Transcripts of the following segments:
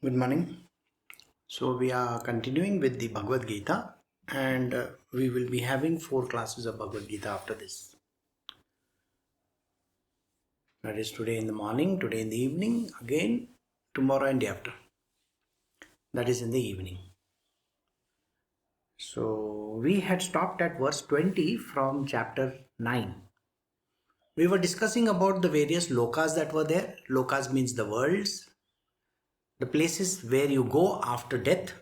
Good morning. So we are continuing with the Bhagavad Gita, and we will be having 4 classes of Bhagavad Gita after this. That is today in the morning, today in the evening, again tomorrow and day after. That is in the evening. So we had stopped at verse 20 from chapter 9. We were discussing about the various lokas that were there. Lokas means the worlds, the places where you go after death.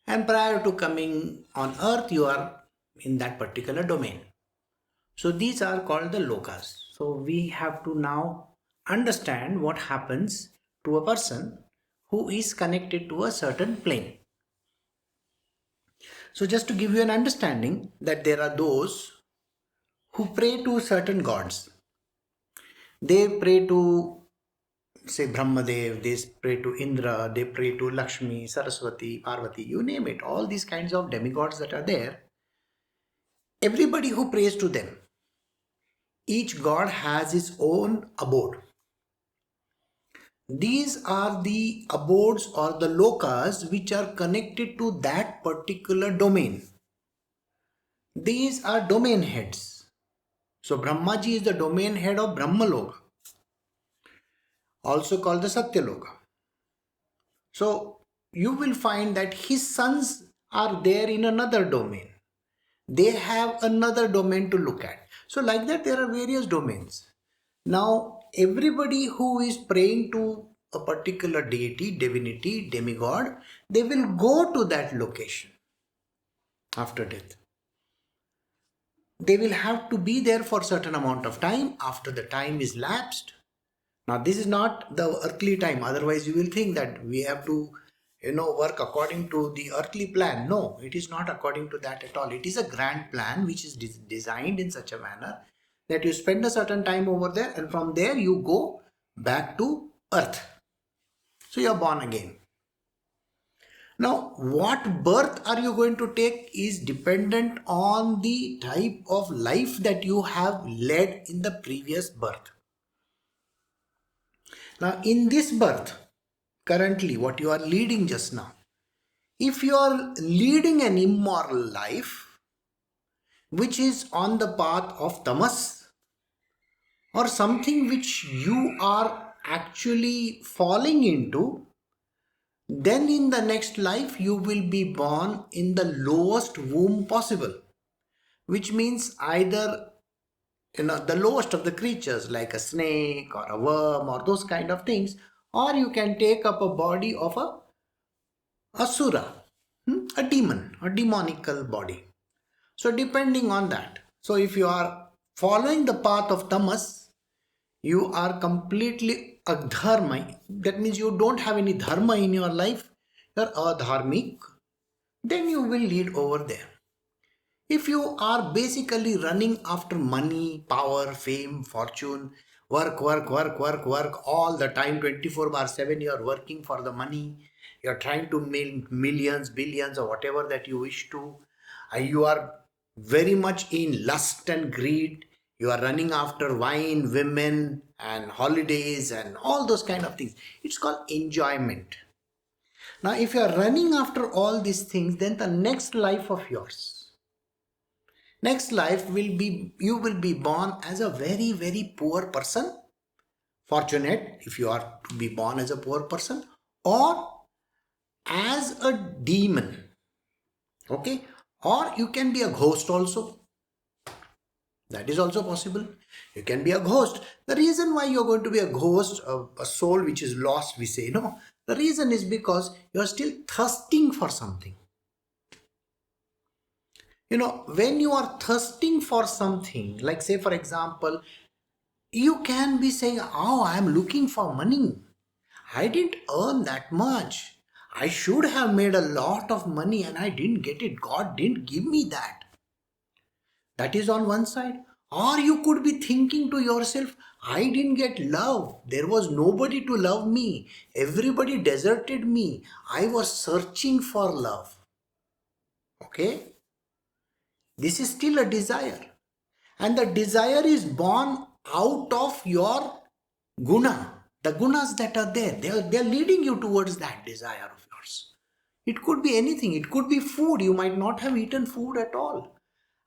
And prior to coming on earth, you are in that particular domain. So these are called the lokas. So we have to now understand what happens to a person who is connected to a certain plane. So just to give you an understanding that there are those who pray to certain gods. They pray to, say, Brahmadev, they pray to Indra, they pray to Lakshmi, Saraswati, Parvati, you name it. All these kinds of demigods that are there. Everybody who prays to them, each god has his own abode. These are the abodes or the lokas which are connected to that particular domain. These are domain heads. So Brahmaji is the domain head of Brahmaloka, also called the Satyaloka. So you will find that his sons are there in another domain. They have another domain to look at. So like that there are various domains. Now everybody who is praying to a particular deity, divinity, demigod, they will go to that location after death. They will have to be there for a certain amount of time. After the time is lapsed. Now this is not the earthly time. Otherwise you will think that we have to work according to the earthly plan. No, it is not according to that at all. It is a grand plan which is designed in such a manner that you spend a certain time over there and from there you go back to earth. So you are born again. Now, what birth are you going to take is dependent on the type of life that you have led in the previous birth. Now, in this birth, currently what you are leading just now, if you are leading an immoral life, which is on the path of tamas, or something which you are actually falling into, then in the next life you will be born in the lowest womb possible, which means either the lowest of the creatures like a snake or a worm or those kind of things, or you can take up a body of a asura, a demon, a demonical body. So depending on that, so if you are following the path of tamas, you are completely adharma. That means you don't have any dharma in your life. You are adharmic. Then you will lead over there. If you are basically running after money, power, fame, fortune, work all the time, 24/7, you are working for the money. You are trying to make millions, billions, or whatever that you wish to. You are very much in lust and greed. You are running after wine, women, and holidays, and all those kind of things. It's called enjoyment. Now, if you are running after all these things, then the next life of yours, next life will be, you will be born as a very, very poor person. Fortunate if you are to be born as a poor person, or as a demon. Okay? Or you can be a ghost also. That is also possible. You can be a ghost. The reason why you're going to be a ghost, a soul which is lost, we say, no. The reason is because you're still thirsting for something. When you are thirsting for something, like say for example, you can be saying, oh, I'm looking for money. I didn't earn that much. I should have made a lot of money and I didn't get it. God didn't give me that. That is on one side. Or you could be thinking to yourself, I didn't get love. There was nobody to love me. Everybody deserted me. I was searching for love. Okay? This is still a desire. And the desire is born out of your guna. The gunas that are there, they are leading you towards that desire of yours. It could be anything. It could be food. You might not have eaten food at all.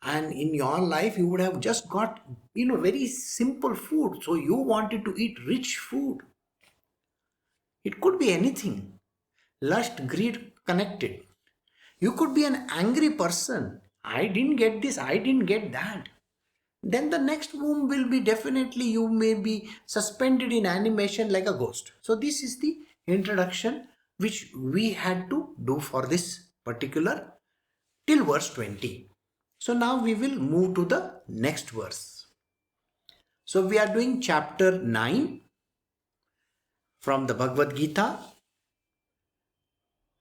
And in your life, you would have just got, very simple food. So you wanted to eat rich food. It could be anything. Lust, greed connected. You could be an angry person. I didn't get this, I didn't get that. Then the next womb will be definitely you may be suspended in animation like a ghost. So this is the introduction which we had to do for this particular till verse 20. So now we will move to the next verse. So we are doing chapter 9 from the Bhagavad Gita,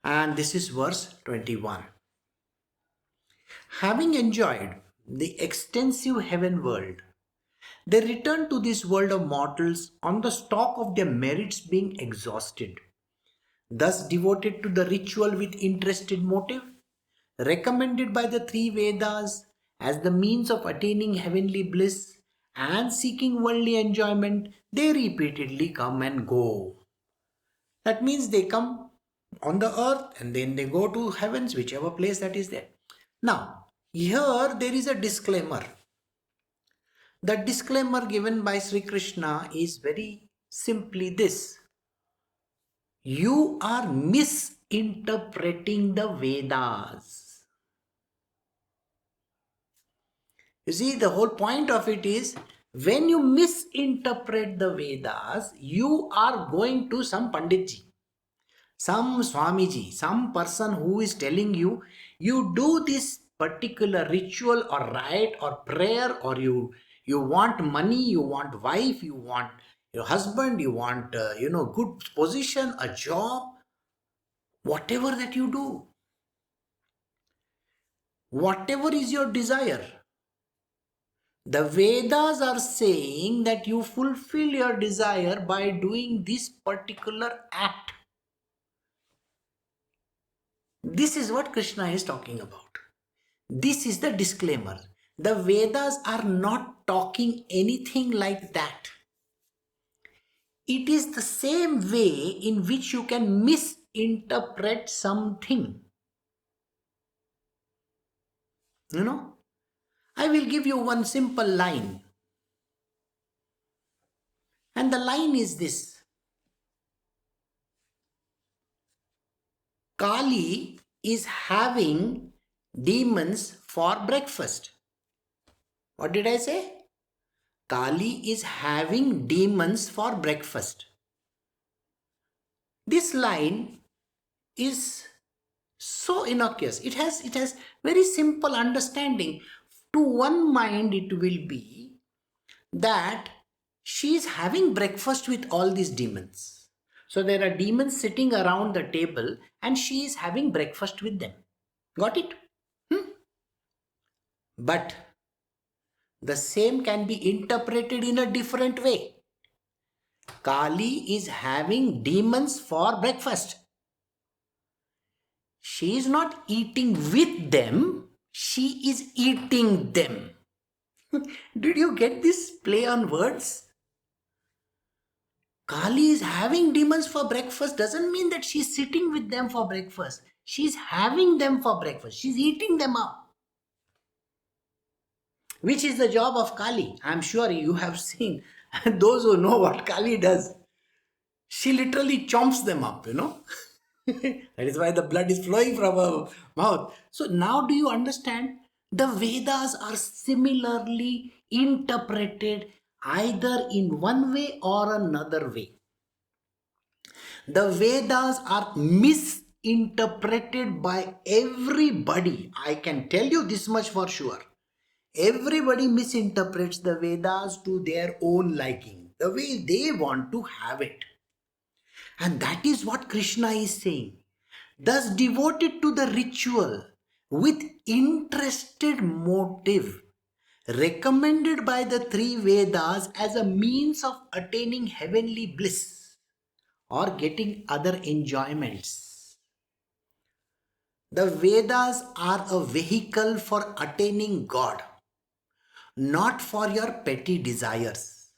and this is verse 21. Having enjoyed the extensive heaven world, they return to this world of mortals on the stock of their merits being exhausted. Thus devoted to the ritual with interested motive, recommended by the three Vedas as the means of attaining heavenly bliss and seeking worldly enjoyment, they repeatedly come and go. That means they come on the earth and then they go to heavens, whichever place that is there. Now, here there is a disclaimer. The disclaimer given by Sri Krishna is very simply this: you are misinterpreting the Vedas. You see, the whole point of it is, when you misinterpret the Vedas, you are going to some Panditji, some Swamiji, some person who is telling you, you do this particular ritual or rite or prayer, or you want money, you want wife, you want your husband, you want good position, a job, whatever that you do, whatever is your desire, the Vedas are saying that you fulfill your desire by doing this particular act. This is what Krishna is talking about. This is the disclaimer. The Vedas are not talking anything like that. It is the same way in which you can misinterpret something. I will give you one simple line. And the line is this: Kali is having demons for breakfast. What did I say? Kali is having demons for breakfast. This line is so innocuous. It has very simple understanding. To one mind it will be that she is having breakfast with all these demons. So there are demons sitting around the table and she is having breakfast with them. Got it? But the same can be interpreted in a different way. Kali is having demons for breakfast. She is not eating with them, she is eating them. Did you get this play on words? Kali is having demons for breakfast doesn't mean that she's sitting with them for breakfast. She's having them for breakfast. She's eating them up. Which is the job of Kali? I'm sure you have seen those who know what Kali does. She literally chomps them up, That is why the blood is flowing from her mouth. So now do you understand? The Vedas are similarly interpreted either in one way or another way. The Vedas are misinterpreted by everybody. I can tell you this much for sure. Everybody misinterprets the Vedas to their own liking, the way they want to have it. And that is what Krishna is saying. Thus devoted to the ritual with interested motive, recommended by the three Vedas as a means of attaining heavenly bliss or getting other enjoyments. The Vedas are a vehicle for attaining God, not for your petty desires.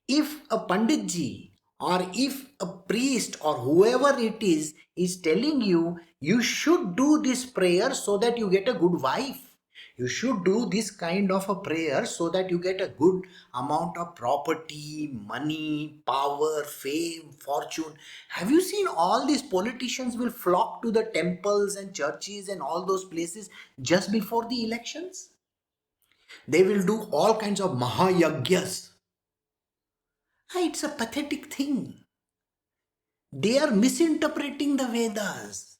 If a Panditji or if a priest or whoever it is telling you, you should do this prayer so that you get a good wife, you should do this kind of a prayer so that you get a good amount of property, money, power, fame, fortune. Have you seen all these politicians will flock to the temples and churches and all those places just before the elections? They will do all kinds of mahayagyas. It's a pathetic thing. They are misinterpreting the Vedas.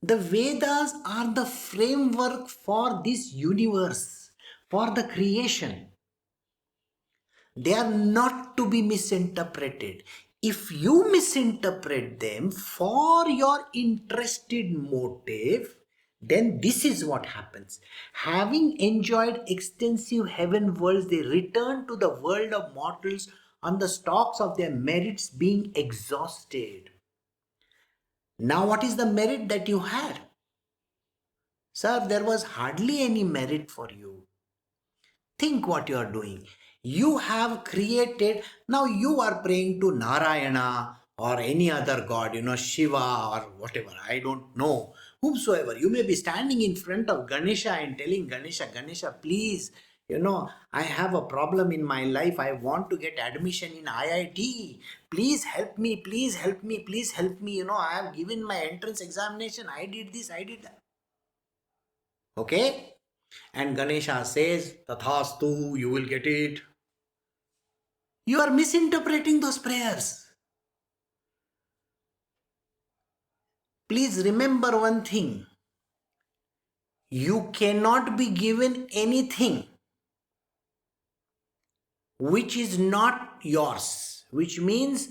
The Vedas are the framework for this universe, for the creation. They are not to be misinterpreted. If you misinterpret them for your interested motive, then this is what happens. Having enjoyed extensive heaven worlds, they return to the world of mortals on the stocks of their merits being exhausted. Now, what is the merit that you had? Sir, there was hardly any merit for you. Think what you are doing. You have created, now you are praying to Narayana or any other god, Shiva or whatever, I don't know, whomsoever. You may be standing in front of Ganesha and telling Ganesha, Ganesha, please, I have a problem in my life. I want to get admission in IIT. Please help me, please help me, please help me. I have given my entrance examination. I did this, I did that. Okay? And Ganesha says, Tathastu, you will get it. You are misinterpreting those prayers. Please remember one thing. You cannot be given anything which is not yours, which means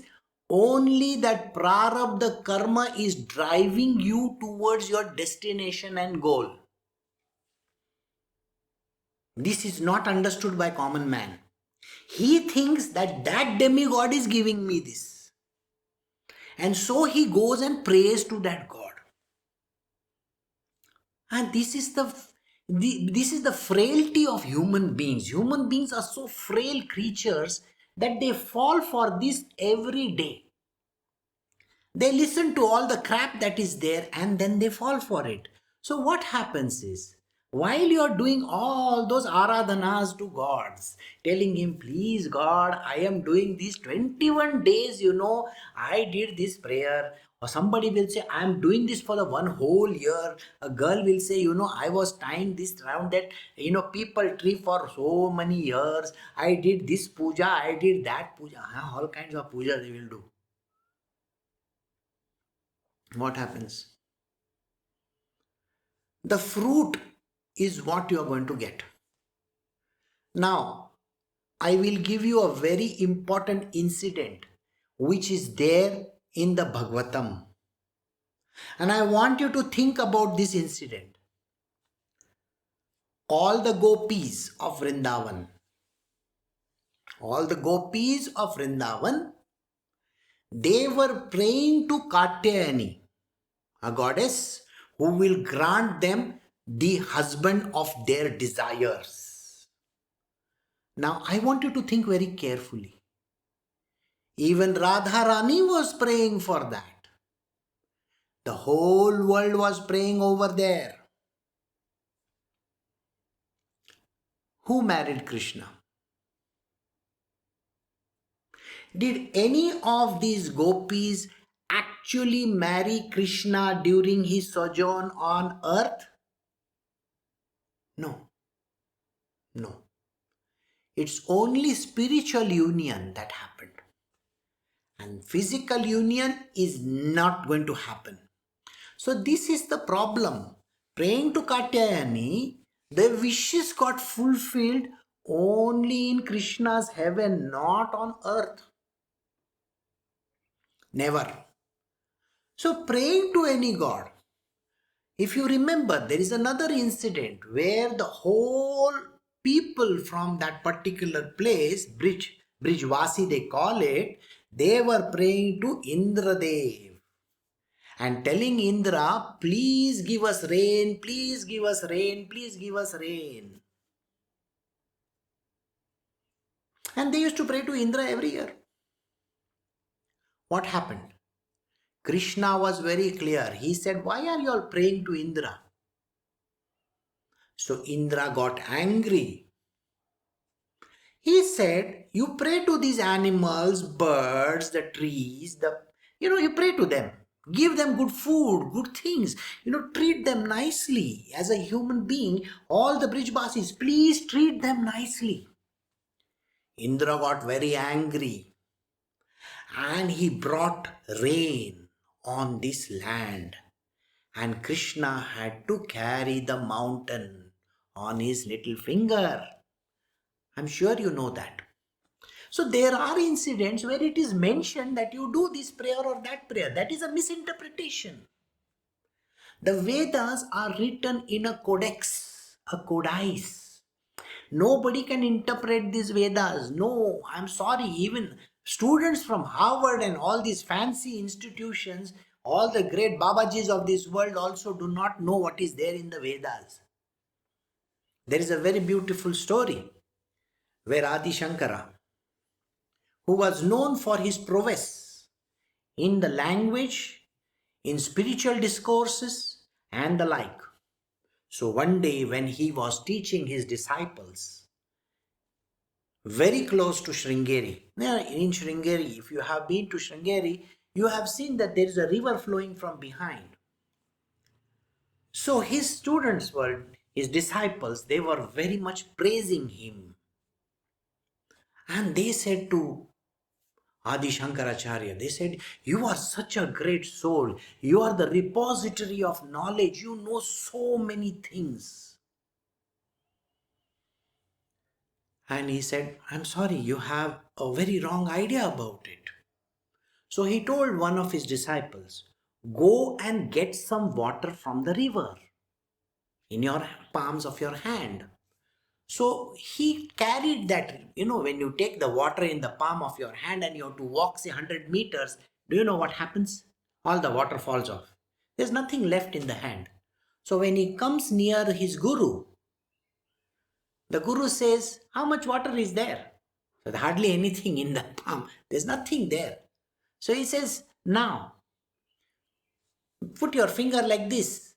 only that prarabdha karma is driving you towards your destination and goal. This is not understood by common man. He thinks that demigod is giving me this. And so he goes and prays to that God. And this is the frailty of human beings. Human beings are so frail creatures that they fall for this every day. They listen to all the crap that is there and then they fall for it. So what happens is, while you are doing all those aradhanas to gods, telling him, please God, I am doing these 21 days, I did this prayer. Or somebody will say, I am doing this for the one whole year. A girl will say, I was tying this around that, people tree for so many years. I did this puja, I did that puja. All kinds of puja they will do. What happens? The fruit is what you are going to get. Now, I will give you a very important incident which is there in the Bhagavatam. And I want you to think about this incident. All the gopis of Vrindavan, they were praying to Katyayani, a goddess who will grant them the husband of their desires. Now, I want you to think very carefully. Even Radharani was praying for that. The whole world was praying over there. Who married Krishna? Did any of these gopis actually marry Krishna during his sojourn on earth? No. It's only spiritual union that happened. And physical union is not going to happen. So this is the problem. Praying to Katyayani, the wishes got fulfilled only in Krishna's heaven, not on earth. Never. So praying to any god, if you remember, there is another incident where the whole people from that particular place, Brijvasi they call it, they were praying to Indradev and telling Indra, please give us rain, please give us rain, please give us rain. And they used to pray to Indra every year. What happened? Krishna was very clear. He said, why are you all praying to Indra? So Indra got angry. He said, you pray to these animals, birds, the trees, you pray to them. Give them good food, good things. Treat them nicely. As a human being, all the Brijbasis, please treat them nicely. Indra got very angry and he brought rain on this land. And Krishna had to carry the mountain on his little finger. I'm sure you know that. So there are incidents where it is mentioned that you do this prayer or that prayer. That is a misinterpretation. The Vedas are written in a codex, a codice. Nobody can interpret these Vedas. No, I'm sorry, even students from Harvard and all these fancy institutions, all the great Babajis of this world also do not know what is there in the Vedas. There is a very beautiful story where Adi Shankara, who was known for his prowess in the language, in spiritual discourses, and the like. So one day when he was teaching his disciples, very close to Sringeri. Now, in Sringeri, if you have been to Sringeri, you have seen that there is a river flowing from behind. So his students were, his disciples, they were very much praising him. And they said to Adi Shankaracharya, they said, you are such a great soul. You are the repository of knowledge. You know so many things. And he said, I'm sorry, you have a very wrong idea about it. So he told one of his disciples, go and get some water from the river in your palms of your hand. So he carried that, when you take the water in the palm of your hand and you have to walk, say, 100 meters, do you know what happens? All the water falls off. There's nothing left in the hand. So when he comes near his guru, the guru says, how much water is there? So hardly anything in the palm. There's nothing there. So he says, now, put your finger like this.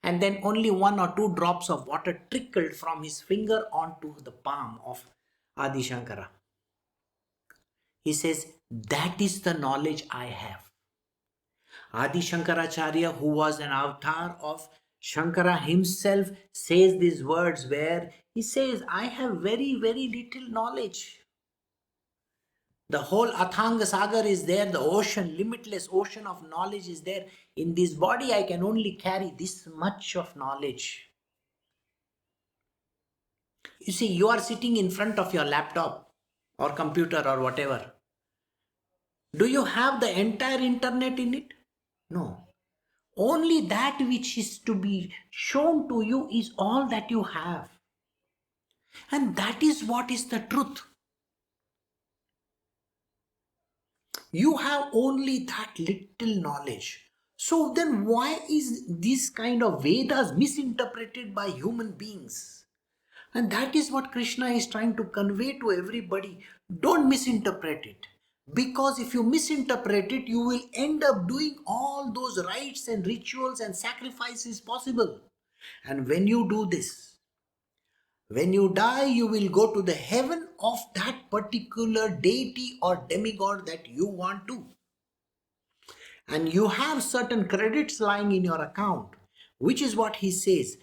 And then only 1 or 2 drops of water trickled from his finger onto the palm of Adi Shankara. He says, that is the knowledge I have. Adi Shankaracharya, who was an avatar of Shankara himself, says these words where he says, I have very, very little knowledge. The whole Athanga Sagar is there, the ocean, limitless ocean of knowledge is there. In this body, I can only carry this much of knowledge. You see, you are sitting in front of your laptop or computer or whatever. Do you have the entire internet in it? No. Only that which is to be shown to you is all that you have. And that is what is the truth. You have only that little knowledge. So then why is this kind of Vedas misinterpreted by human beings? And that is what Krishna is trying to convey to everybody. Don't misinterpret it. Because if you misinterpret it, you will end up doing all those rites and rituals and sacrifices possible. And when you do this, when you die, you will go to the heaven of that particular deity or demigod that you want to. And you have certain credits lying in your account, which is what he says.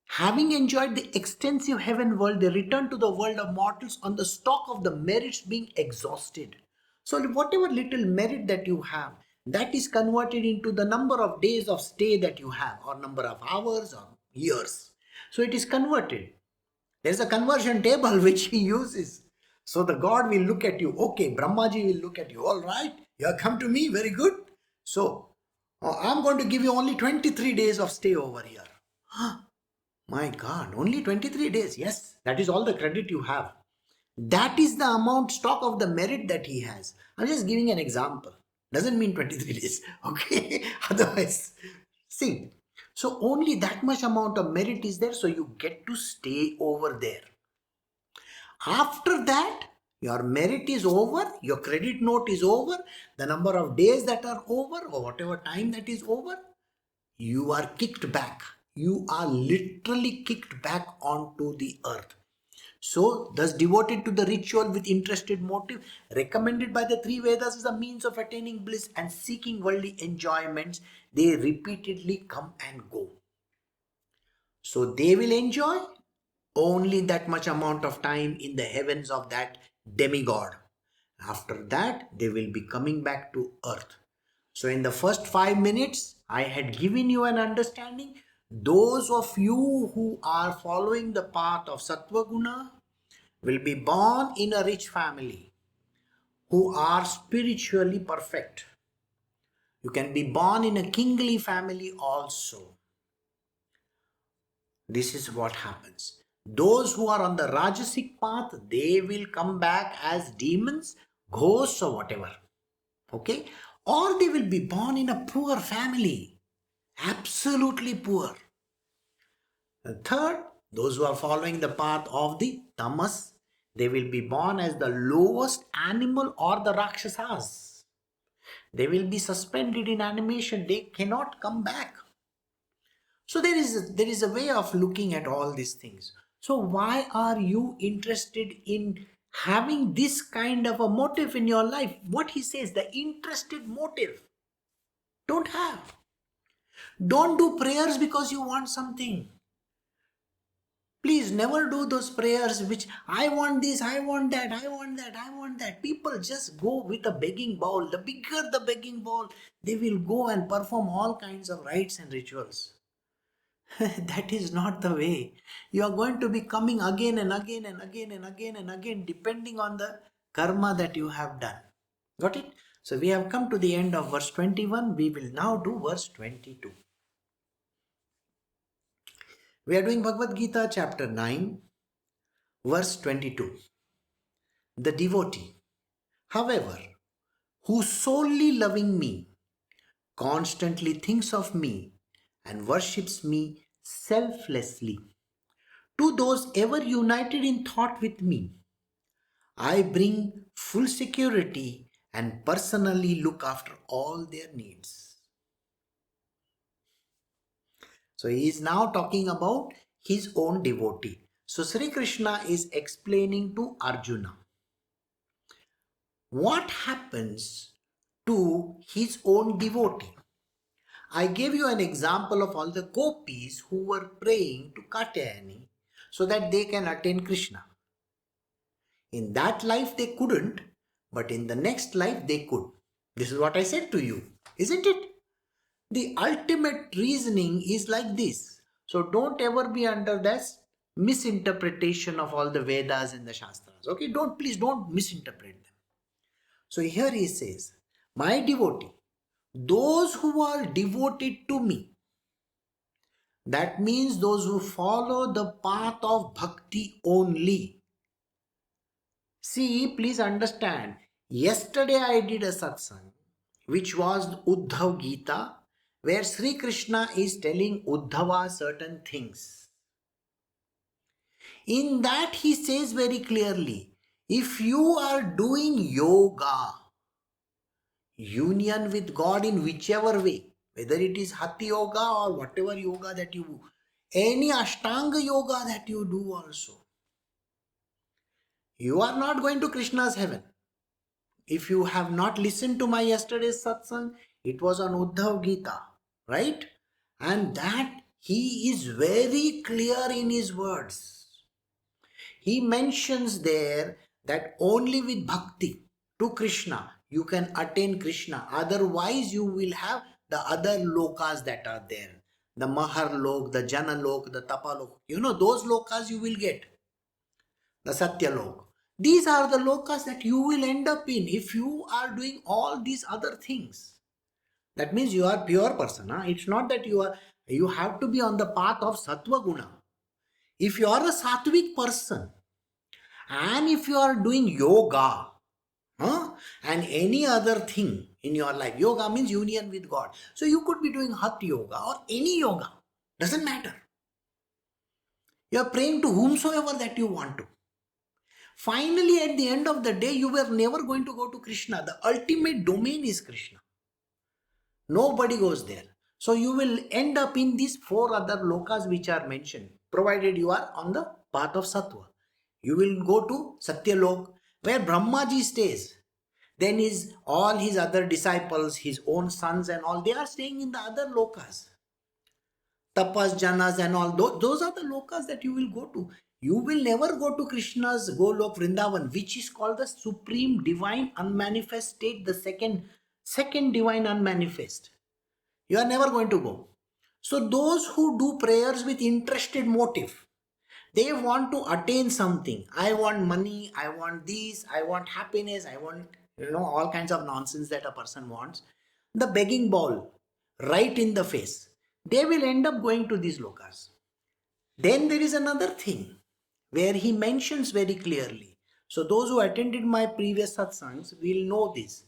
Having enjoyed the extensive heaven world, they return to the world of mortals on the stock of the merits being exhausted. So whatever little merit that you have, that is converted into the number of days of stay that you have, or number of hours or years. So it is converted. There's a conversion table which he uses. So the God will look at you. Okay, Brahmaji will look at you. All right, you have come to me. Very good. So I'm going to give you only 23 days of stay over here. My God, only 23 days. Yes, that is all the credit you have. That is the amount stock of the merit that he has. I'm just giving an example. Doesn't mean 23 days. Okay. Otherwise, see. So only that much amount of merit is there. So you get to stay over there. After that, Your merit is over, your credit note is over, the number of days that are over, or whatever time that is over, you are kicked back. You are literally kicked back onto the earth. So, thus devoted to the ritual with interested motive, recommended by the three Vedas as a means of attaining bliss and seeking worldly enjoyments, they repeatedly come and go. So, they will enjoy only that much amount of time in the heavens of that demigod. After that, they will be coming back to earth. So, in the first 5 minutes, I had given you an understanding. Those of you who are following the path of Sattva Guna will be born in a rich family who are spiritually perfect. You can be born in a kingly family also. This is what happens. Those who are on the Rajasic path, they will come back as demons, ghosts, or whatever. Okay? Or they will be born in a poor family. Absolutely poor. And third, those who are following the path of the Tamas, they will be born as the lowest animal or the Rakshasas. They will be suspended in animation. They cannot come back. So there is a way of looking at all these things. So why are you interested in having this kind of a motive in your life? What he says, the interested motive. Don't have. Don't do prayers because you want something. Please never do those prayers which I want this, I want that, I want that, I want that. People just go with a begging bowl. The bigger the begging bowl, they will go and perform all kinds of rites and rituals. That is not the way. You are going to be coming again and again and again and again and again, depending on the karma that you have done. Got it? So we have come to the end of verse 21. We will now do verse 22. We are doing Bhagavad Gita chapter 9, verse 22. The devotee, however, who solely loving me, constantly thinks of me and worships me selflessly. To those ever united in thought with me, I bring full security and personally look after all their needs. So he is now talking about his own devotee. So Sri Krishna is explaining to Arjuna what happens to his own devotee. I gave you an example of all the gopis who were praying to Katyayani so that they can attain Krishna. In that life they couldn't, but in the next life they could. This is what I said to you, isn't it? The ultimate reasoning is like this. So don't ever be under this misinterpretation of all the Vedas and the Shastras. Okay, please don't misinterpret them. So here he says, my devotee, those who are devoted to me, that means those who follow the path of bhakti only. See, please understand, yesterday I did a satsang, which was Uddhav Gita, where Sri Krishna is telling Uddhava certain things. In that he says very clearly, if you are doing yoga, union with God in whichever way, whether it is Hatha Yoga or whatever yoga that you do, any Ashtanga Yoga that you do also, you are not going to Krishna's heaven. If you have not listened to my yesterday's satsang, it was on Uddhav Gita, right? And that he is very clear in his words. He mentions there that only with bhakti to Krishna you can attain Krishna. Otherwise you will have the other lokas that are there. The Mahar Lok, the Jana Lok, the Tapa Lok. You know those lokas you will get. The Satya Lok. These are the lokas that you will end up in if you are doing all these other things. That means you are pure person. Huh? It's not that you have to be on the path of Sattva Guna. If you are a Sattvic person and if you are doing yoga and any other thing in your life, yoga means union with God. So you could be doing Hatha Yoga or any yoga. Doesn't matter. You are praying to whomsoever that you want to. Finally, at the end of the day, you were never going to go to Krishna. The ultimate domain is Krishna. Nobody goes there. So you will end up in these four other lokas which are mentioned, provided you are on the path of Sattva. You will go to Satyalok, where Brahmaji stays. Then all his other disciples, his own sons and all, they are staying in the other lokas. Tapas, Janas and all, those are the lokas that you will go to. You will never go to Krishna's Golok Vrindavan, which is called the supreme divine unmanifest state, the second divine unmanifest. You are never going to go. So those who do prayers with interested motive, they want to attain something. I want money, I want this, I want happiness, I want, all kinds of nonsense that a person wants. The begging bowl, right in the face. They will end up going to these lokas. Then there is another thing where he mentions very clearly. So those who attended my previous satsangs will know this.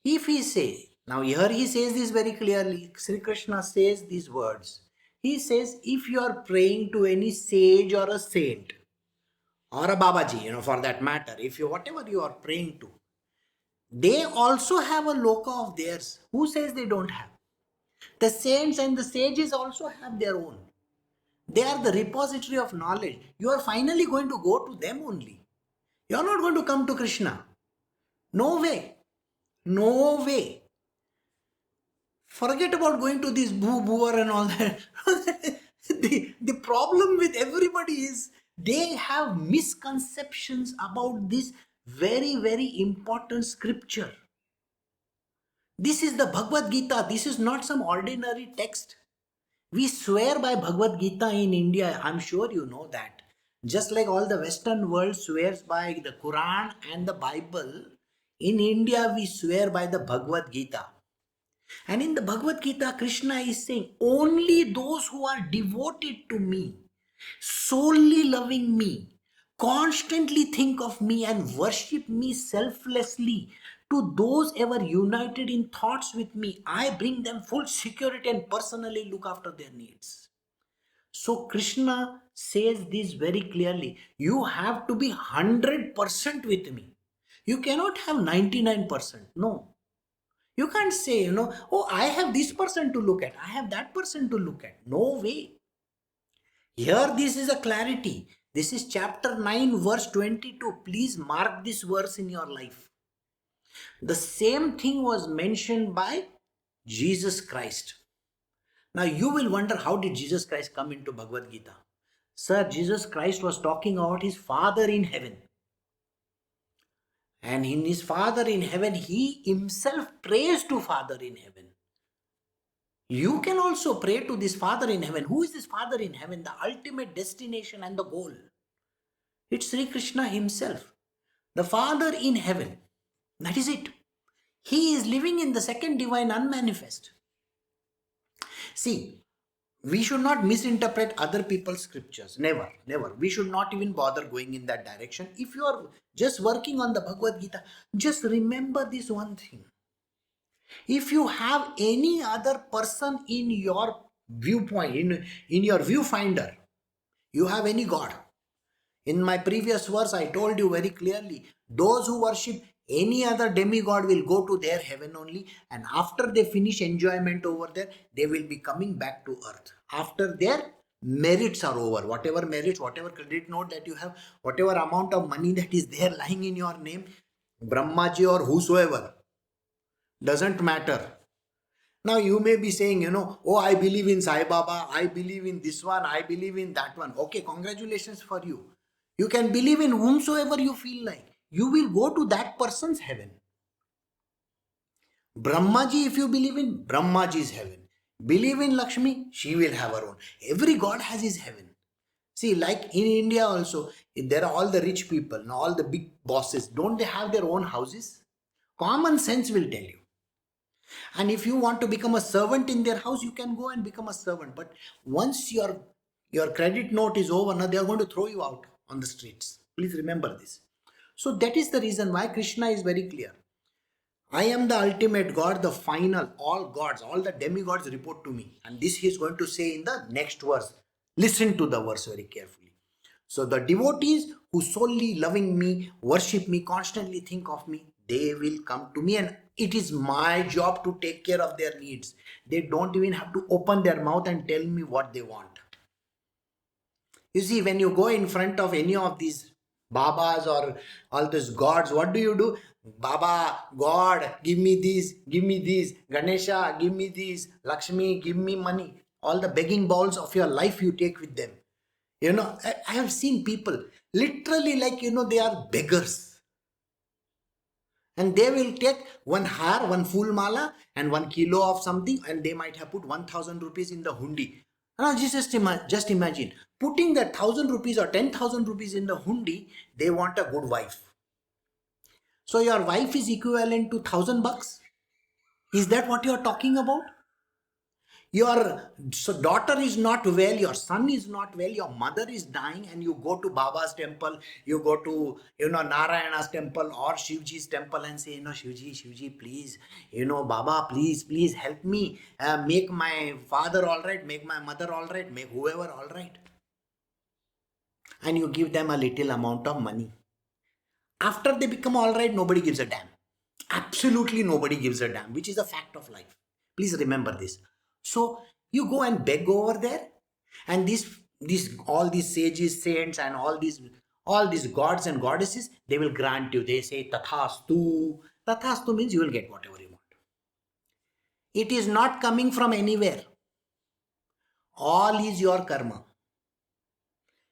If he says, now here he says this very clearly, Sri Krishna says these words. He says, if you are praying to any sage or a saint, or a Babaji, for that matter, whatever you are praying to, they also have a loka of theirs. Who says they don't have? The saints and the sages also have their own. They are the repository of knowledge. You are finally going to go to them only. You are not going to come to Krishna. No way. No way. Forget about going to this booer and all that. the problem with everybody is they have misconceptions about this very, very important scripture. This is the Bhagavad Gita. This is not some ordinary text. We swear by Bhagavad Gita in India. I'm sure you know that. Just like all the Western world swears by the Quran and the Bible, in India we swear by the Bhagavad Gita. And in the Bhagavad Gita, Krishna is saying, only those who are devoted to me, solely loving me, constantly think of me and worship me selflessly, to those ever united in thoughts with me, I bring them full security and personally look after their needs. So Krishna says this very clearly. You have to be 100% with me. You cannot have 99%. No. You can't say, oh, I have this person to look at. I have that person to look at. No way. Here this is a clarity. This is chapter 9 verse 22. Please mark this verse in your life. The same thing was mentioned by Jesus Christ. Now you will wonder, how did Jesus Christ come into Bhagavad Gita? Sir, Jesus Christ was talking about his Father in heaven. And in his Father in heaven, he himself prays to Father in heaven. You can also pray to this Father in heaven. Who is this Father in heaven? The ultimate destination and the goal. It's Sri Krishna himself. The Father in heaven. That is it. He is living in the second divine unmanifest. See, we should not misinterpret other people's scriptures. Never, never. We should not even bother going in that direction. If you are just working on the Bhagavad Gita, just remember this one thing. If you have any other person in your viewpoint, in your viewfinder, you have any God. In my previous verse, I told you very clearly, those who worship any other demigod will go to their heaven only, and after they finish enjoyment over there, they will be coming back to earth. After their merits are over, whatever merits, whatever credit note that you have, whatever amount of money that is there lying in your name, Brahmaji or whosoever, doesn't matter. Now you may be saying, oh, I believe in Sai Baba, I believe in this one, I believe in that one. Okay, congratulations for you. You can believe in whomsoever you feel like. You will go to that person's heaven. Brahmaji, if you believe in, Brahmaji's heaven. Believe in Lakshmi, she will have her own. Every god has his heaven. See, like in India also, there are all the rich people, all the big bosses. Don't they have their own houses? Common sense will tell you. And if you want to become a servant in their house, you can go and become a servant. But once your credit note is over, now they are going to throw you out on the streets. Please remember this. So that is the reason why Krishna is very clear. I am the ultimate God, the final, all gods, all the demigods report to me. And this he is going to say in the next verse. Listen to the verse very carefully. So the devotees who solely loving me, worship me, constantly think of me, they will come to me, and it is my job to take care of their needs. They don't even have to open their mouth and tell me what they want. You see, when you go in front of any of these Babas or all these gods, what do? Baba, God, give me this, give me this. Ganesha, give me this. Lakshmi, give me money. All the begging bowls of your life you take with them. I have seen people literally like, they are beggars. And they will take one har, one full mala, and 1 kilo of something, and they might have put 1,000 rupees in the hundi. Now, just imagine putting that 1,000 rupees or 10,000 rupees in the hundi. They want a good wife. So your wife is equivalent to $1,000. Is that what you are talking about? Your daughter is not well, your son is not well, your mother is dying, and you go to Baba's temple, you go to Narayana's temple or Shivji's temple and say, Shivji, please, Baba, please help me, make my father all right, make my mother all right, make whoever all right. And you give them a little amount of money. After they become all right, nobody gives a damn. Absolutely nobody gives a damn, which is a fact of life. Please remember this. So you go and beg over there, and all these sages, saints, and all these gods and goddesses, they will grant you. They say tathastu. Tathastu means you will get whatever you want. It is not coming from anywhere. All is your karma.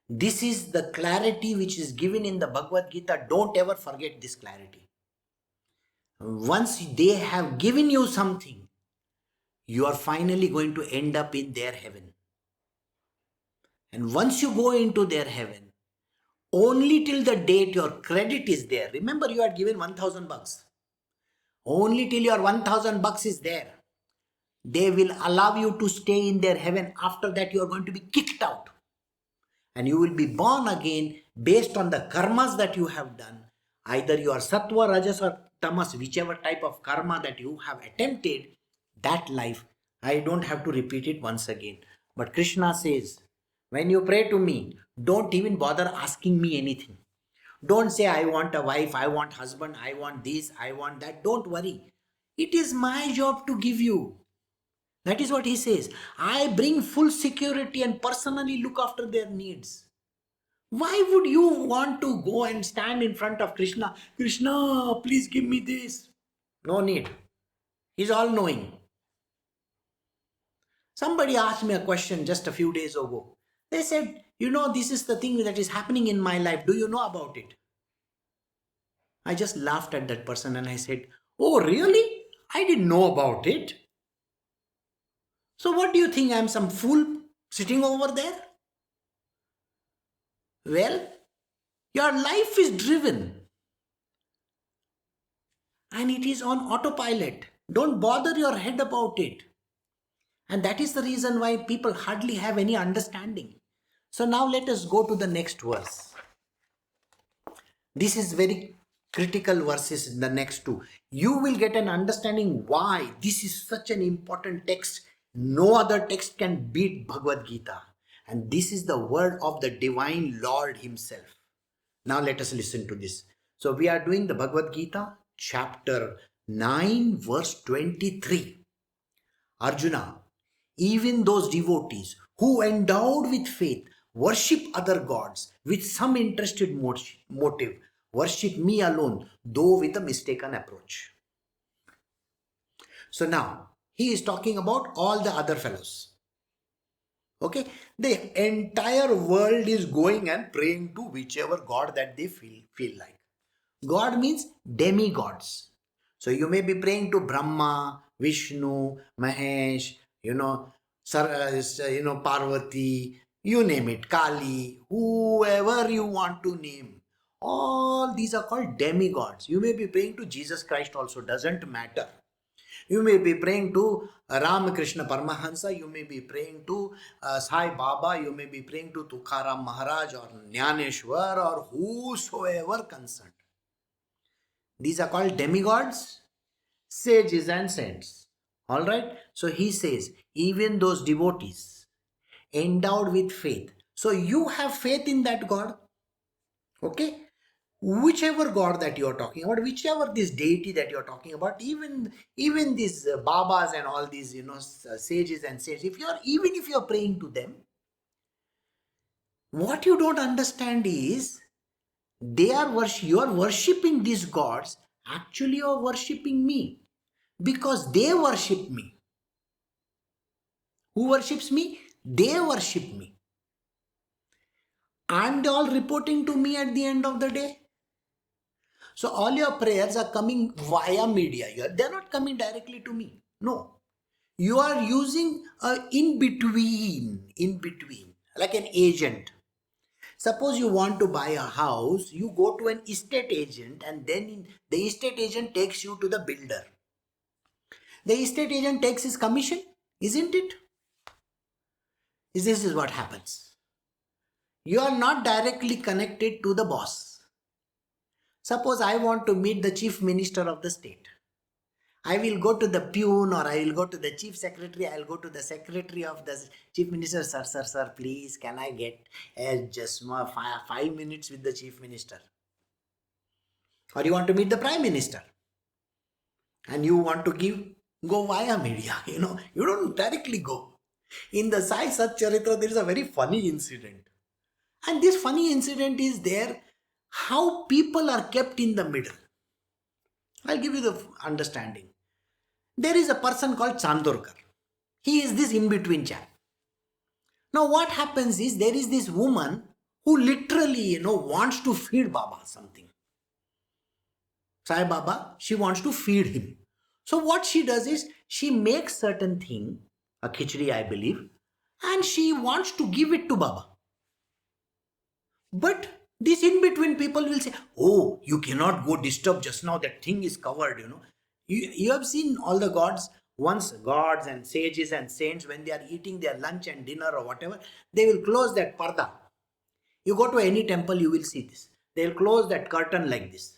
This is the clarity which is given in the Bhagavad Gita. Don't ever forget this clarity. Once they have given you something, you are finally going to end up in their heaven. And once you go into their heaven, only till the date your credit is there. Remember, you are given $1,000. Only till your $1,000 is there, they will allow you to stay in their heaven. After that, you are going to be kicked out. And you will be born again based on the karmas that you have done. Either you are sattva, rajas, or tamas, whichever type of karma that you have attempted, that life, I don't have to repeat it once again. But Krishna says, when you pray to me, don't even bother asking me anything. Don't say, I want a wife, I want husband, I want this, I want that. Don't worry. It is my job to give you. That is what he says. I bring full security and personally look after their needs. Why would you want to go and stand in front of Krishna? Krishna, please give me this. No need. He's all knowing. Somebody asked me a question just a few days ago. They said, this is the thing that is happening in my life. Do you know about it? I just laughed at that person and I said, oh, really? I didn't know about it. So what do you think? I'm some fool sitting over there? Well, your life is driven and it is on autopilot. Don't bother your head about it. And that is the reason why people hardly have any understanding. So now let us go to the next verse. This is very critical verses in the next two. You will get an understanding why this is such an important text. No other text can beat Bhagavad Gita. And this is the word of the divine Lord himself. Now let us listen to this. So we are doing the Bhagavad Gita, chapter 9, verse 23. Arjuna, even those devotees who endowed with faith worship other gods with some interested motive, worship me alone, though with a mistaken approach. So now, he is talking about all the other fellows. Okay, the entire world is going and praying to whichever god that they feel like. God means demigods. So you may be praying to Brahma, Vishnu, Mahesh, Parvati, you name it, Kali, whoever you want to name. All these are called demigods. You may be praying to Jesus Christ also, doesn't matter. You may be praying to Ramakrishna Paramahansa, you may be praying to Sai Baba, you may be praying to Tukaram Maharaj or Jnaneshwar or whosoever concerned. These are called demigods, sages and saints. Alright? So he says, even those devotees endowed with faith. So you have faith in that God. Okay? Whichever God that you are talking about, whichever this deity that you are talking about, even these babas and all these sages and saints, if you are praying to them, what you don't understand is you are worshipping these gods. Actually, you are worshipping me because they worship me. Who worships me? They worship me. And they all reporting to me at the end of the day. So all your prayers are coming via media here. They're not coming directly to me. No. You are using a in between, like an agent. Suppose you want to buy a house, you go to an estate agent, and then the estate agent takes you to the builder. The estate agent takes his commission, isn't it? This is what happens. You are not directly connected to the boss. Suppose I want to meet the chief minister of the state. I will go to the peon, or I will go to the chief secretary. I will go to the secretary of the chief minister. Sir, please, can I get just 5 minutes with the chief minister? Or you want to meet the prime minister and you want to go via media. You don't directly go. In the Sai Sat Charitra, there is a very funny incident. And this funny incident is there, how people are kept in the middle. I'll give you the understanding. There is a person called Chandorkar. He is this in-between chap. Now what happens is, there is this woman who literally, wants to feed Baba something. Sai Baba, she wants to feed him. So what she does is, she makes certain thing, a khichdi I believe, and she wants to give it to Baba. But these in-between people will say, oh, you cannot go disturb just now, that thing is covered, You have seen all the gods, once gods and sages and saints, when they are eating their lunch and dinner or whatever, they will close that parda. You go to any temple, you will see this. They will close that curtain like this.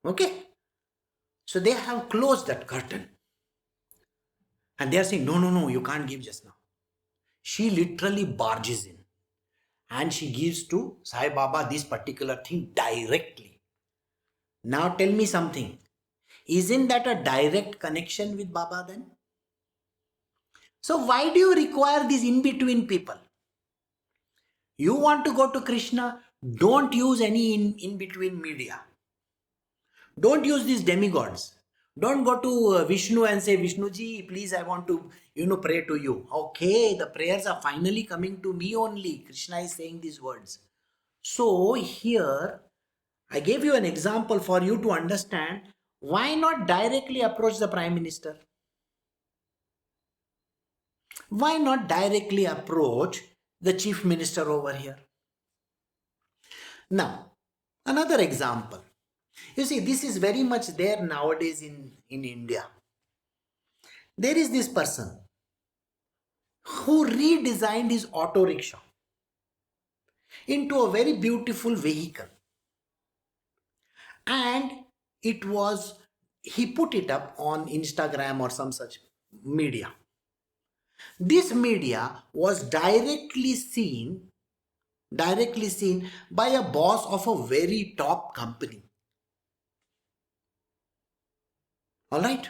Okay? So they have closed that curtain. And they are saying, no, you can't give just now. She literally barges in. And she gives to Sai Baba this particular thing directly. Now tell me something. Isn't that a direct connection with Baba then? So why do you require these in-between people? You want to go to Krishna, don't use any in-between media. Don't use these demigods. Don't go to Vishnu and say, Vishnuji, please, I want to, pray to you. Okay, the prayers are finally coming to me only. Krishna is saying these words. So here, I gave you an example for you to understand. Why not directly approach the Prime Minister? Why not directly approach the Chief Minister over here? Now, another example. You see, this is very much there nowadays in India. There is this person who redesigned his auto rickshaw into a very beautiful vehicle. And he put it up on Instagram or some such media. This media was directly seen by a boss of a very top company. All right.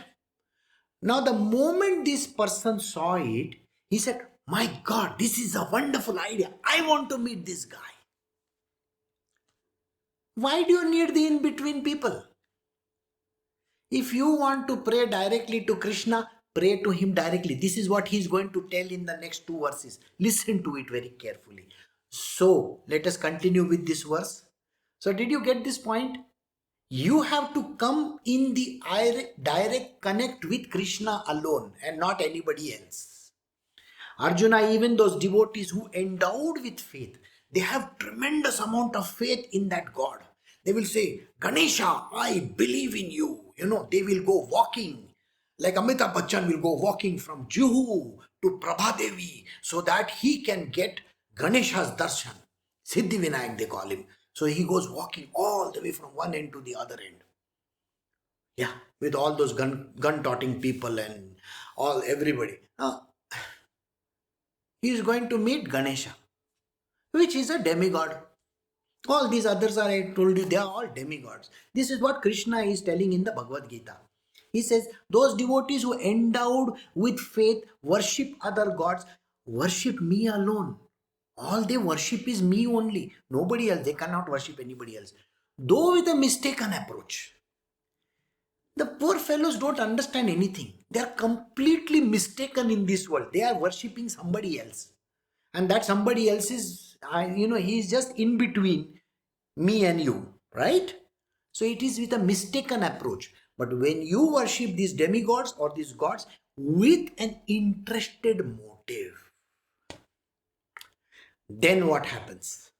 Now, the moment this person saw it, he said, my God, this is a wonderful idea. I want to meet this guy. Why do you need the in-between people? If you want to pray directly to Krishna, pray to him directly. This is what he is going to tell in the next 2 verses. Listen to it very carefully. So, let us continue with this verse. So, did you get this point? You have to come in the direct connect with Krishna alone and not anybody else. Arjuna, even those devotees who endowed with faith, they have tremendous amount of faith in that God. They will say, Ganesha, I believe in you. They will go walking. Like Amitabh Bachchan will go walking from Juhu to Prabhadevi so that he can get Ganesha's darshan. Siddhi Vinayak they call him. So he goes walking all the way from one end to the other end. Yeah, with all those gun-toting people and everybody. He is going to meet Ganesha. which is a demigod. All these others are, I told you, they are all demigods. This is what Krishna is telling in the Bhagavad Gita. He says, those devotees who endowed with faith worship other gods, worship me alone. All they worship is me only, nobody else. They cannot worship anybody else. Though with a mistaken approach. The poor fellows don't understand anything. They are completely mistaken in this world. They are worshipping somebody else. And that somebody else is, he is just in between me and you, right? So it is with a mistaken approach. But when you worship these demigods or these gods with an interested motive, then what happens?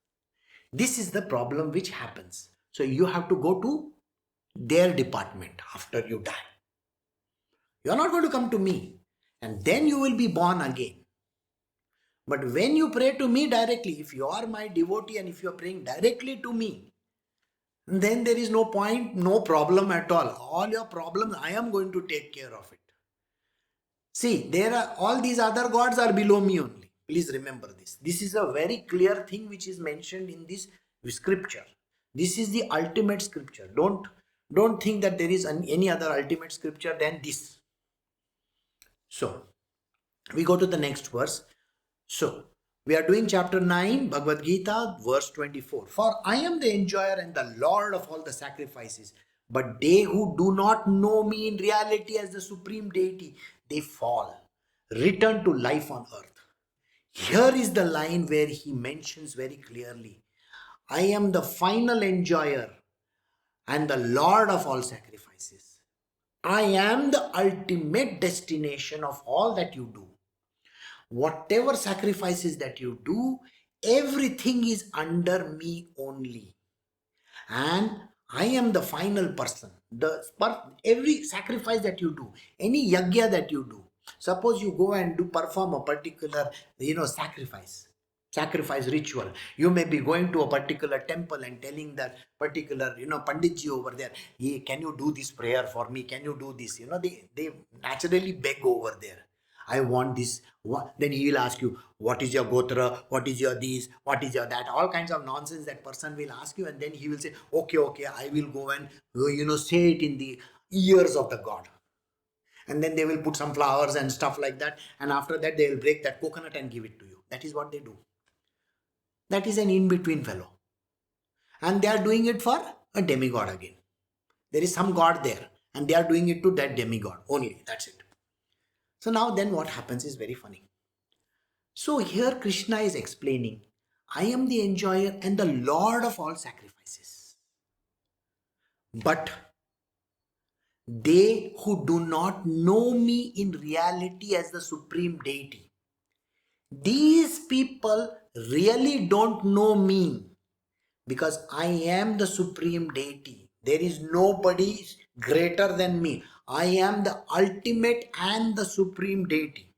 This is the problem which happens. So you have to go to their department after you die. You are not going to come to me, and then you will be born again. But when you pray to me directly, if you are my devotee and if you are praying directly to me, then there is no point, no problem at all. All your problems, I am going to take care of it. See, there are all these other gods are below me only. Please remember this. This is a very clear thing which is mentioned in this scripture. This is the ultimate scripture. Don't think that there is any other ultimate scripture than this. So, we go to the next verse. So, we are doing chapter 9, Bhagavad Gita, verse 24. For I am the enjoyer and the Lord of all the sacrifices. But they who do not know me in reality as the supreme deity, they fall, return to life on earth. Here is the line where he mentions very clearly, I am the final enjoyer and the Lord of all sacrifices. I am the ultimate destination of all that you do. Whatever sacrifices that you do, everything is under me only. And I am the final person. Every sacrifice that you do, any yagya that you do, suppose you go and perform a particular, sacrifice ritual. You may be going to a particular temple and telling that particular, Panditji over there, hey, can you do this prayer for me? Can you do this? They naturally beg over there. I want this. Then he will ask you, what is your gotra? What is your this? What is your that? All kinds of nonsense that person will ask you, and then he will say, okay, I will go and, say it in the ears of the God. And then they will put some flowers and stuff like that. And after that, they will break that coconut and give it to you. That is what they do. That is an in-between fellow. And they are doing it for a demigod again. There is some God there, and they are doing it to that demigod only. That's it. So now then what happens is very funny. So here Krishna is explaining, I am the enjoyer and the Lord of all sacrifices. But they who do not know me in reality as the supreme deity, these people really don't know me, because I am the supreme deity. There is nobody greater than me. I am the ultimate and the supreme deity.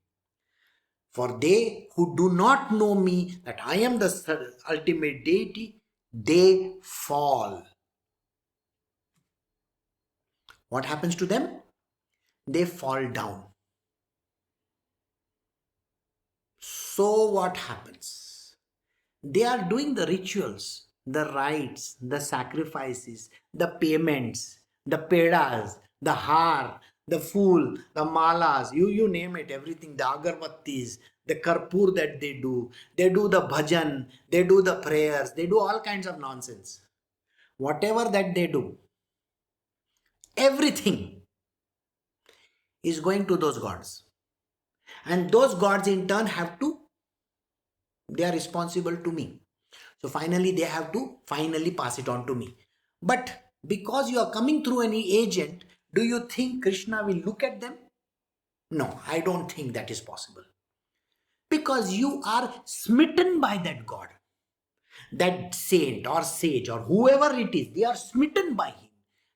For they who do not know me, that I am the ultimate deity, they fall. What happens to them? They fall down. So what happens? They are doing the rituals, the rites, the sacrifices, the payments, the pedas, the har, the fool, the malas, you name it, everything, the agarbattis, the karpur that they do the bhajan, they do the prayers, they do all kinds of nonsense. Whatever that they do, everything is going to those gods. And those gods in turn they are responsible to me. So finally they have to pass it on to me. But because you are coming through any agent, do you think Krishna will look at them? No, I don't think that is possible. Because you are smitten by that God. That saint or sage or whoever it is, they are smitten by him.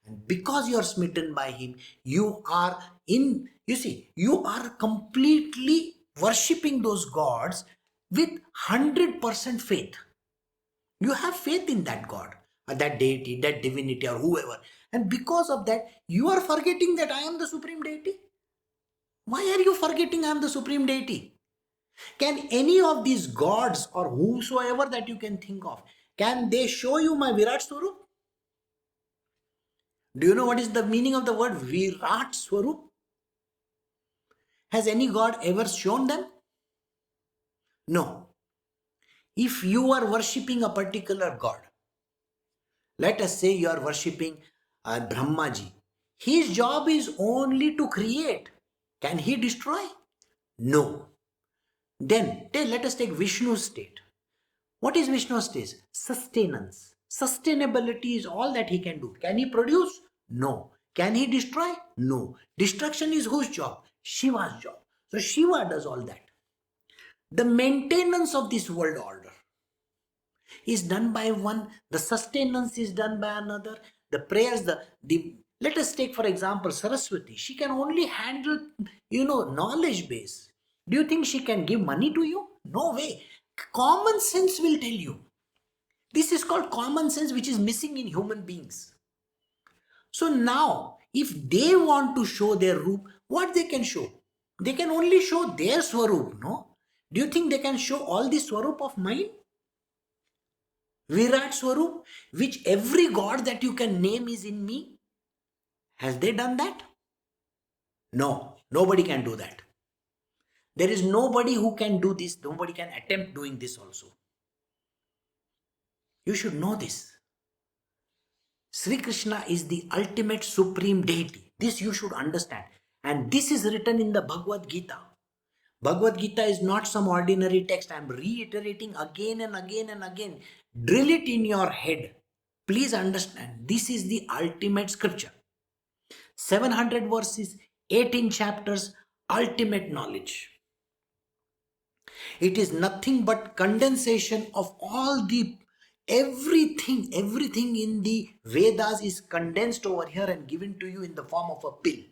And because you are smitten by him, you are completely worshipping those gods with 100% faith. You have faith in that God, or that deity, that divinity, or whoever. And because of that, you are forgetting that I am the supreme deity. Why are you forgetting I am the supreme deity? Can any of these gods or whosoever that you can think of, can they show you my Virat Swarup? Do you know what is the meaning of the word Virat Swarup? Has any god ever shown them? No. If you are worshipping a particular god, let us say you are worshipping Brahmaji. His job is only to create. Can he destroy? No. Then let us take Vishnu's state. What is Vishnu's state? Sustenance. Sustainability is all that he can do. Can he produce? No. Can he destroy? No. Destruction is whose job? Shiva's job. So Shiva does all that. The maintenance of this world order is done by one. The sustenance is done by another. The prayers, let us take for example Saraswati. She can only handle, knowledge base. Do you think she can give money to you? No way. Common sense will tell you. This is called common sense, which is missing in human beings. So now, if they want to show their roop, what they can show? They can only show their swarup, no? Do you think they can show all the swarup of mine? Virat Swarup, which every god that you can name is in me. Has they done that? No, nobody can do that. There is nobody who can do this. Nobody can attempt doing this also. You should know this. Sri Krishna is the ultimate supreme deity. This you should understand. And this is written in the Bhagavad Gita. Bhagavad Gita is not some ordinary text. I am reiterating again and again and again. Drill it in your head. Please understand. This is the ultimate scripture. 700 verses, 18 chapters, ultimate knowledge. It is nothing but condensation of all the everything in the Vedas is condensed over here and given to you in the form of a pill.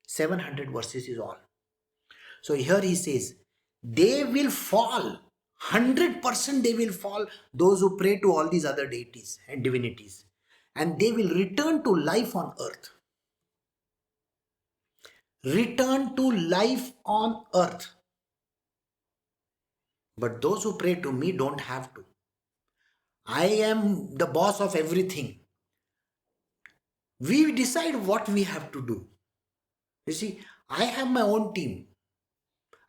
700 verses is all. So here he says, they will fall, 100% they will fall, those who pray to all these other deities and divinities, and they will return to life on earth. Return to life on earth. But those who pray to me don't have to. I am the boss of everything. We decide what we have to do. You see, I have my own team.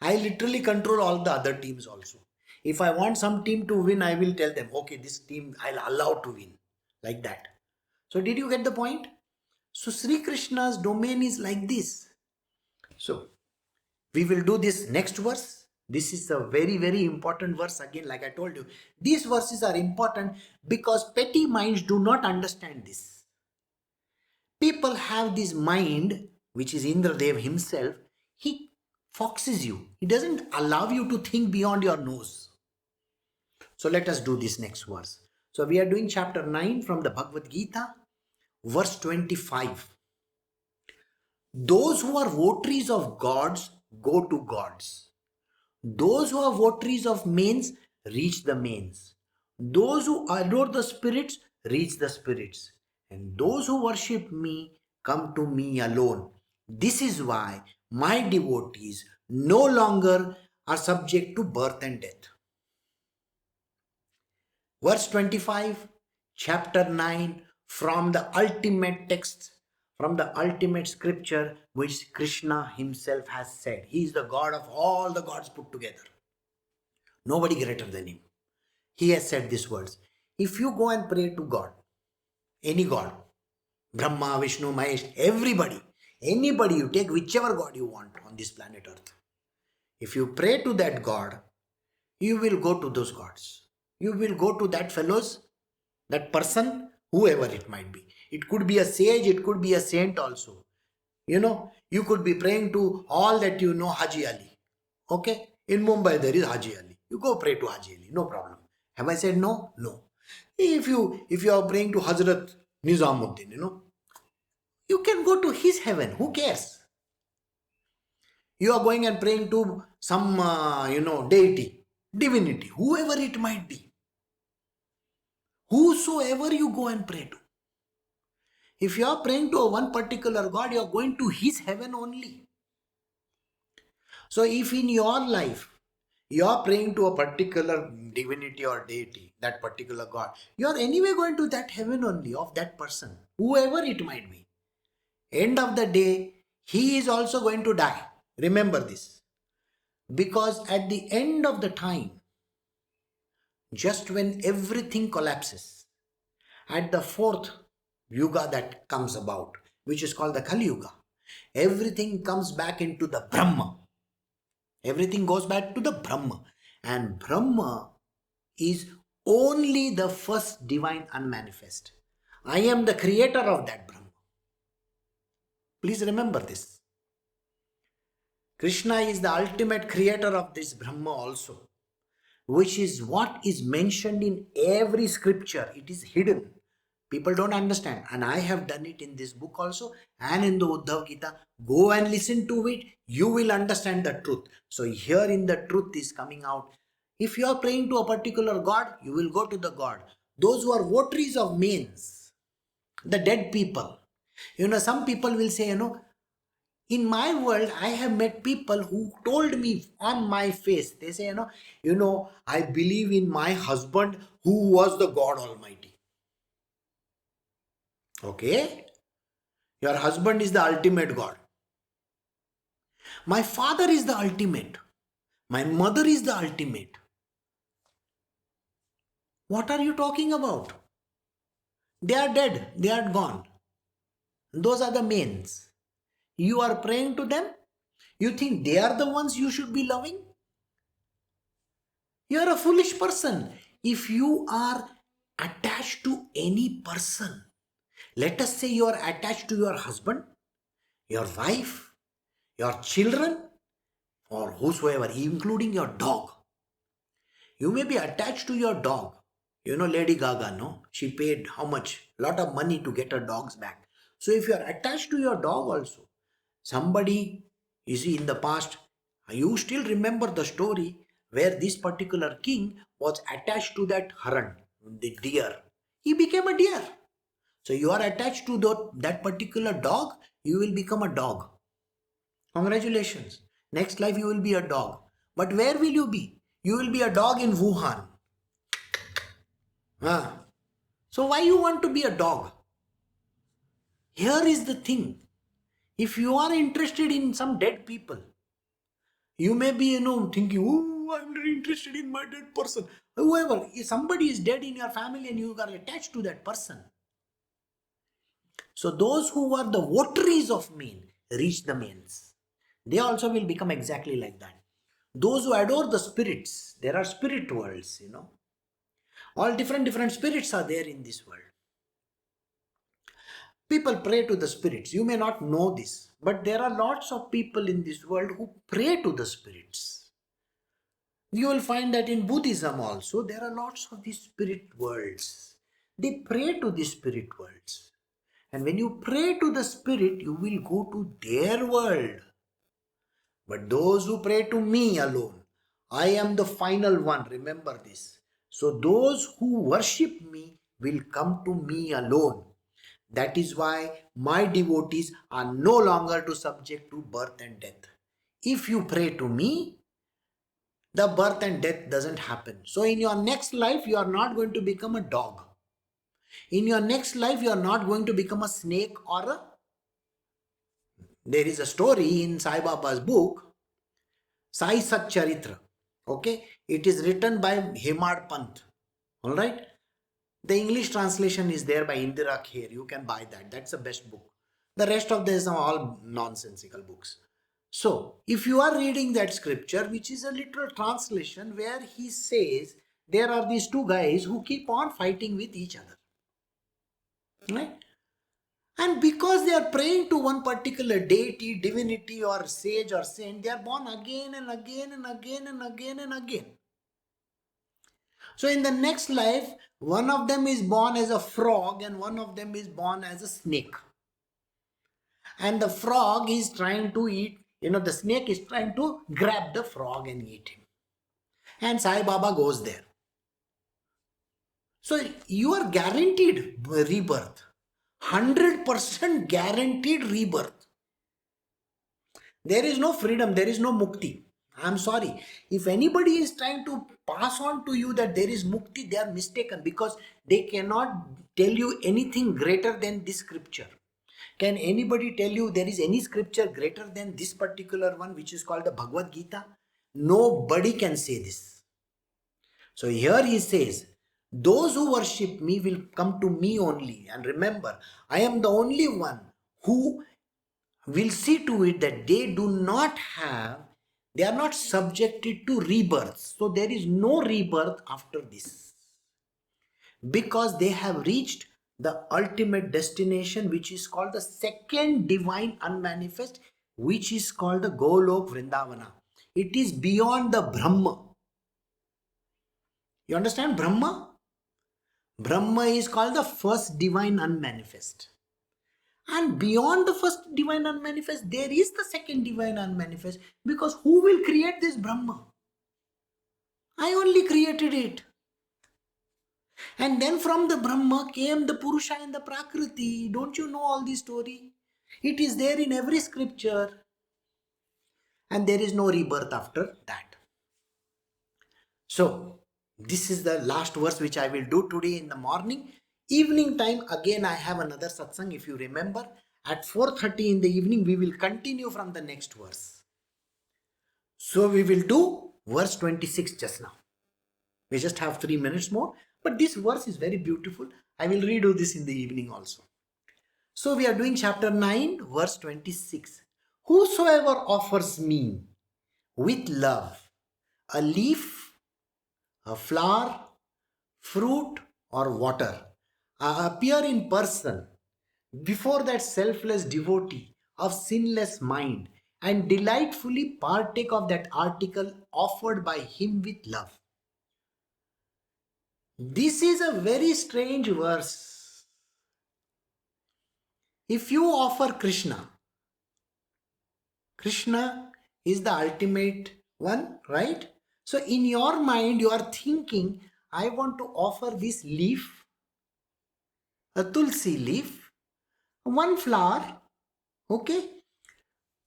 I literally control all the other teams also. If I want some team to win, I will tell them, okay, this team I'll allow to win. Like that. So did you get the point? So Sri Krishna's domain is like this. So we will do this next verse. This is a very, very important verse. Again, like I told you, these verses are important because petty minds do not understand this. People have this mind, which is Indradev himself. He foxes you. He doesn't allow you to think beyond your nose. So let us do this next verse. So we are doing chapter 9 from the Bhagavad Gita, verse 25. Those who are votaries of gods go to gods. Those who are votaries of mains reach the mains. Those who adore the spirits reach the spirits. And those who worship me come to me alone. This is why my devotees no longer are subject to birth and death. Verse 25, chapter 9, from the ultimate text, from the ultimate scripture which Krishna himself has said. He is the God of all the gods put together. Nobody greater than him. He has said these words. If you go and pray to God, any God, Brahma, Vishnu, Mahesh, everybody, anybody, you take whichever God you want on this planet Earth. If you pray to that God, you will go to those gods. You will go to that fellows, that person, whoever it might be. It could be a sage, it could be a saint also. You could be praying to all that you know, Haji Ali. Okay? In Mumbai there is Haji Ali. You go pray to Haji Ali, no problem. Have I said no? No. If you are praying to Hazrat Nizamuddin, you can go to his heaven. Who cares? You are going and praying to some, deity, divinity, whoever it might be. Whosoever you go and pray to. If you are praying to one particular God, you are going to his heaven only. So if in your life, You are praying to a particular divinity or deity, that particular God. You are anyway going to that heaven only of that person, whoever it might be. End of the day, he is also going to die. Remember this. Because at the end of the time, just when everything collapses, at the fourth yuga that comes about, which is called the Kali Yuga, everything comes back into the Brahma. Everything goes back to the Brahma. And Brahma is only the first divine unmanifest. I am the creator of that Brahma. Please remember this. Krishna is the ultimate creator of this Brahma also, which is what is mentioned in every scripture. It is hidden. People don't understand. And I have done it in this book also and in the Uddhav Gita. Go and listen to it. You will understand the truth. So herein the truth is coming out. If you are praying to a particular God, you will go to the God. Those who are votaries of mains, the dead people. Some people will say, in my world, I have met people who told me on my face, they say, I believe in my husband who was the God Almighty. Okay? Your husband is the ultimate God. My father is the ultimate. My mother is the ultimate. What are you talking about? They are dead. They are gone. Those are the mains. You are praying to them. You think they are the ones you should be loving? You are a foolish person. If you are attached to any person, let us say you are attached to your husband, your wife, your children, or whosoever, including your dog. You may be attached to your dog. Lady Gaga, no? She paid how much? Lot of money to get her dogs back. So if you are attached to your dog also, somebody, you see, in the past, you still remember the story where this particular king was attached to that haran, the deer. He became a deer. So you are attached to that particular dog, you will become a dog. Congratulations. Next life you will be a dog. But where will you be? You will be a dog in Wuhan. So why you want to be a dog? Here is the thing. If you are interested in some dead people, you may be, thinking, oh, I'm very interested in my dead person. Whoever, if somebody is dead in your family and you are attached to that person. So those who are the votaries of main reach the mains. They also will become exactly like that. Those who adore the spirits, there are spirit worlds, All different spirits are there in this world. People pray to the spirits. You may not know this, but there are lots of people in this world who pray to the spirits. You will find that in Buddhism also, there are lots of these spirit worlds. They pray to the spirit worlds. And when you pray to the spirit, you will go to their world. But those who pray to me alone, I am the final one. Remember this. So those who worship me will come to me alone. That is why my devotees are no longer to subject to birth and death. If you pray to me, the birth and death doesn't happen. So in your next life, you are not going to become a dog. In your next life, you are not going to become a snake or a... There is a story in Sai Baba's book, Sai Sat Charitra. Okay, it is written by Hemad Pant. All right. The English translation is there by Indira Kher. You can buy that. That's the best book. The rest of this are all nonsensical books. So, if you are reading that scripture, which is a literal translation where he says there are these two guys who keep on fighting with each other. Right? And because they are praying to one particular deity, divinity, or sage or saint, they are born again and again and again and again and again. So in the next life, one of them is born as a frog and one of them is born as a snake. And the frog is trying to eat, the snake is trying to grab the frog and eat him. And Sai Baba goes there. So you are guaranteed rebirth. 100% guaranteed rebirth. There is no freedom, there is no mukti. I'm sorry. If anybody is trying to pass on to you that there is mukti, they are mistaken, because they cannot tell you anything greater than this scripture. Can anybody tell you there is any scripture greater than this particular one, which is called the Bhagavad Gita? Nobody can say this. So here he says, those who worship me will come to me only. And remember, I am the only one who will see to it that they are not subjected to rebirth. So there is no rebirth after this, because they have reached the ultimate destination, which is called the second divine unmanifest, which is called the Golok Vrindavana. It is beyond the Brahma. You understand Brahma? Brahma is called the first divine unmanifest. And beyond the first divine unmanifest, there is the second divine unmanifest, because who will create this Brahma? I only created it. And then from the Brahma came the Purusha and the Prakriti. Don't you know all this story? It is there in every scripture. And there is no rebirth after that. So, this is the last verse which I will do today in the morning. Evening time, again I have another satsang, if you remember. At 4:30 in the evening, we will continue from the next verse. So we will do verse 26 just now. We just have 3 minutes more. But this verse is very beautiful. I will redo this in the evening also. So we are doing chapter 9, verse 26. Whosoever offers me with love a leaf, a flower, fruit, or water, appear in person before that selfless devotee of sinless mind, and delightfully partake of that article offered by him with love. This is a very strange verse. If you offer Krishna, Krishna is the ultimate one, right? So in your mind, you are thinking, I want to offer this leaf, a tulsi leaf, one flower, okay,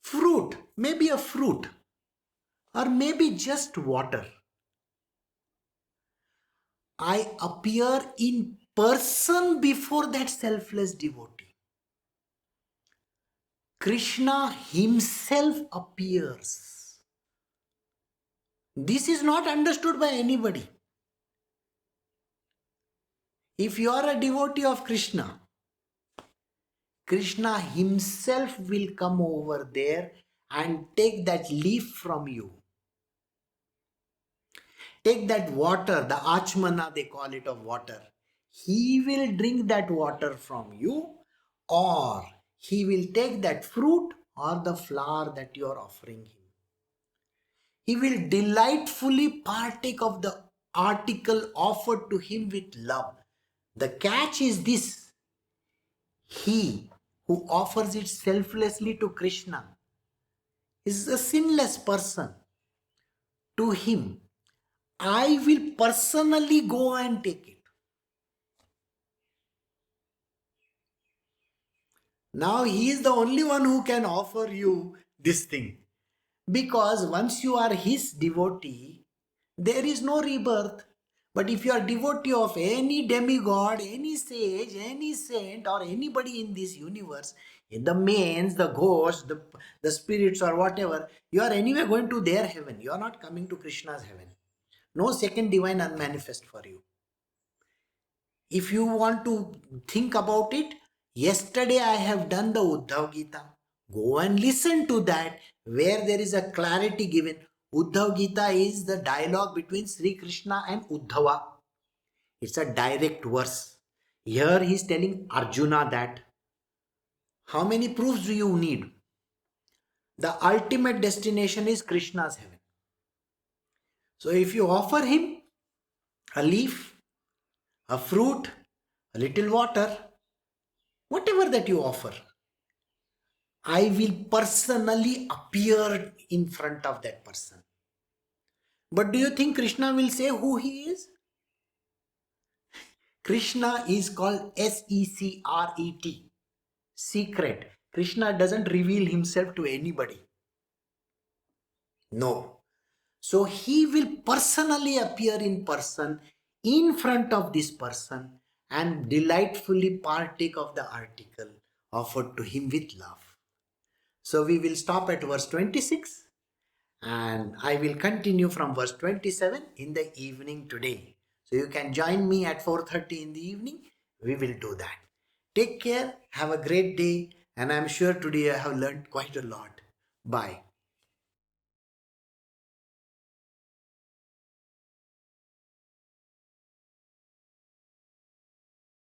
fruit, maybe a fruit, or maybe just water. I appear in person before that selfless devotee. Krishna himself appears. This is not understood by anybody. If you are a devotee of Krishna, Krishna himself will come over there and take that leaf from you. Take that water, the achmana they call it, of water. He will drink that water from you, or he will take that fruit or the flower that you are offering him. He will delightfully partake of the article offered to him with love. The catch is this: he who offers it selflessly to Krishna is a sinless person. To him, I will personally go and take it. Now he is the only one who can offer you this thing. Because once you are his devotee, there is no rebirth. But if you are devotee of any demigod, any sage, any saint, or anybody in this universe, the mains, the ghosts, the spirits, or whatever, you are anyway going to their heaven. You are not coming to Krishna's heaven. No second divine unmanifest for you. If you want to think about it, yesterday I have done the Uddhav Gita. Go and listen to that, where there is a clarity given. Uddhav Gita is the dialogue between Sri Krishna and Uddhava. It's a direct verse. Here he is telling Arjuna that. How many proofs do you need? The ultimate destination is Krishna's heaven. So if you offer him a leaf, a fruit, a little water, whatever that you offer, I will personally appear in front of that person. But do you think Krishna will say who he is? Krishna is called S-E-C-R-E-T, secret. Krishna doesn't reveal himself to anybody. No. So he will personally appear in person in front of this person and delightfully partake of the article offered to him with love. So we will stop at verse 26 and I will continue from verse 27 in the evening today. So you can join me at 4:30 in the evening. We will do that. Take care, have a great day, and I'm sure today I have learned quite a lot. Bye.